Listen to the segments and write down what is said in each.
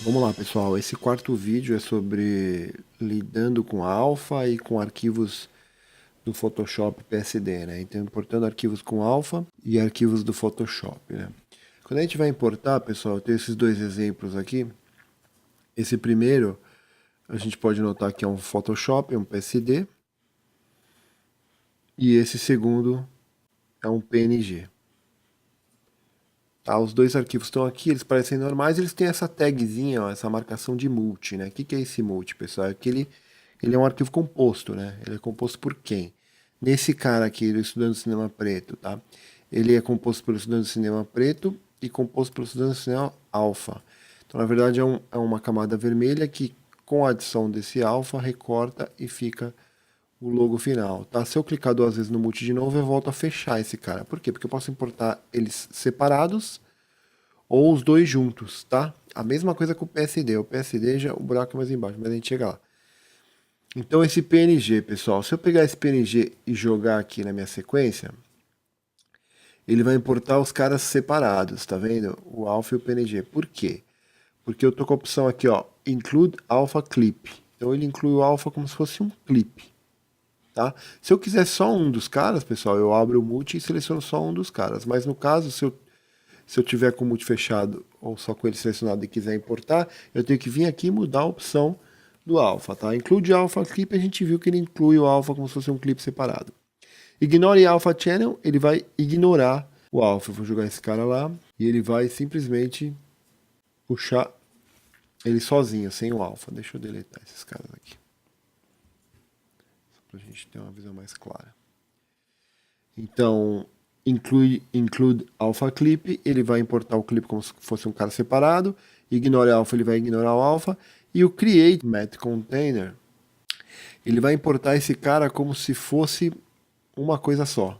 Vamos lá, pessoal. Esse quarto vídeo é sobre lidando com alfa e com arquivos do Photoshop PSD, né? Então, importando arquivos com alfa e arquivos do Photoshop, né? Quando a gente vai importar, pessoal, eu tenho esses dois exemplos aqui. Esse primeiro, a gente pode notar que é um Photoshop, é um PSD. E esse segundo é um PNG. Tá, os dois arquivos estão aqui, eles parecem normais, eles têm essa tagzinha, ó, essa marcação de multi, né? O que é esse multi, pessoal? É que ele é um arquivo composto, né? Ele é composto por quem? Nesse cara aqui, do estudante de cinema preto, tá? Ele é composto pelo estudante de cinema preto e composto pelo estudante de cinema alfa. Então, na verdade, é uma camada vermelha que, com a adição desse alfa, recorta e fica o logo final, tá? Se eu clicar duas vezes no multi de novo, eu volto a fechar esse cara. Por quê? Porque eu posso importar eles separados ou os dois juntos, tá? A mesma coisa com o PSD. O PSD já o buraco é mais embaixo, mas a gente chega lá. Então esse PNG, pessoal, se eu pegar esse PNG e jogar aqui na minha sequência, ele vai importar os caras separados, tá vendo? O alpha e o PNG. Por quê? Porque eu tô com a opção aqui, ó, include alpha clip. Então ele inclui o alpha como se fosse um clipe, tá? Se eu quiser só um dos caras, pessoal, eu abro o multi e seleciono só um dos caras. Mas no caso, se eu tiver com o multi fechado ou só com ele selecionado e quiser importar, eu tenho que vir aqui e mudar a opção do alpha, tá? Include alpha clip, a gente viu que ele inclui o alpha como se fosse um clipe separado. Ignore alpha channel, ele vai ignorar o alpha. Eu vou jogar esse cara lá e ele vai simplesmente puxar ele sozinho, sem o alpha. Deixa eu deletar esses caras aqui, só pra gente ter uma visão mais clara. Então, include alpha clip, ele vai importar o clipe como se fosse um cara separado. Ignore alpha, ele vai ignorar o alpha. E o create matte container, ele vai importar esse cara como se fosse uma coisa só.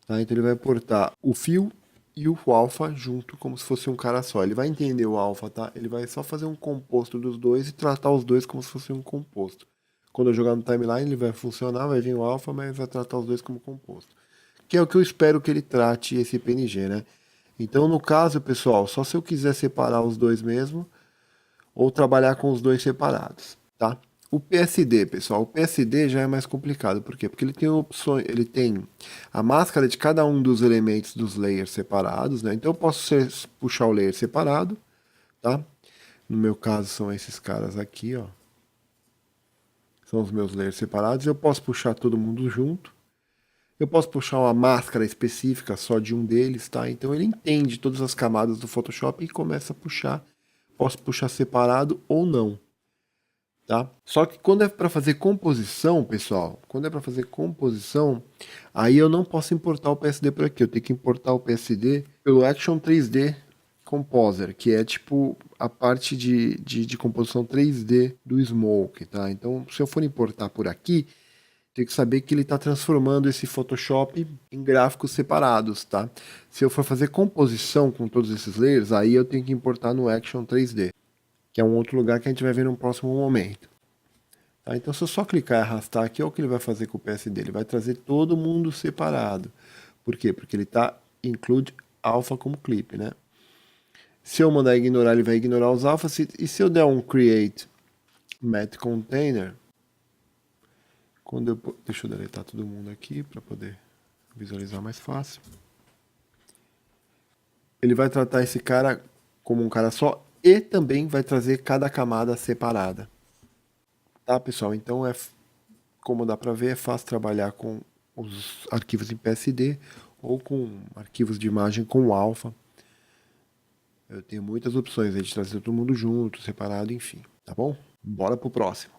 Tá? Então ele vai importar o fio e o alpha junto como se fosse um cara só. Ele vai entender o alpha, tá? Ele vai só fazer um composto dos dois e tratar os dois como se fosse um composto. Quando eu jogar no timeline, ele vai funcionar, vai vir o alpha, mas vai tratar os dois como composto. Que é o que eu espero que ele trate esse PNG, né? Então, no caso, pessoal, só se eu quiser separar os dois mesmo, ou trabalhar com os dois separados, tá? O PSD, pessoal, o PSD já é mais complicado. Por quê? Porque ele tem opções, ele tem a máscara de cada um dos elementos dos layers separados, né? Então eu posso puxar o layer separado, tá? No meu caso são esses caras aqui, ó. São os meus layers separados. Eu posso puxar todo mundo junto. Eu posso puxar uma máscara específica só de um deles, tá? Então ele entende todas as camadas do Photoshop e começa a puxar. Posso puxar separado ou não, tá? Só que quando é para fazer composição, pessoal, quando é para fazer composição, aí eu não posso importar o PSD por aqui. Eu tenho que importar o PSD pelo Action 3D Composer, que é tipo a parte de composição 3D do Smoke, tá? Então, se eu for importar por aqui, tem que saber que ele está transformando esse Photoshop em gráficos separados, tá? Se eu for fazer composição com todos esses layers, aí eu tenho que importar no Action 3D, que é um outro lugar que a gente vai ver no próximo momento. Tá? Então, se eu só clicar e arrastar aqui, olha o que ele vai fazer com o PSD. Ele vai trazer todo mundo separado. Por quê? Porque ele está include alpha como clipe, né? Se eu mandar ignorar, ele vai ignorar os alphas. E se eu der um create matte container, deixa eu deletar todo mundo aqui para poder visualizar mais fácil. Ele vai tratar esse cara como um cara só e também vai trazer cada camada separada. Tá, pessoal? Então, como dá para ver, é fácil trabalhar com os arquivos em PSD ou com arquivos de imagem com alpha. Eu tenho muitas opções aí de trazer todo mundo junto, separado, enfim. Tá bom? Bora pro próximo.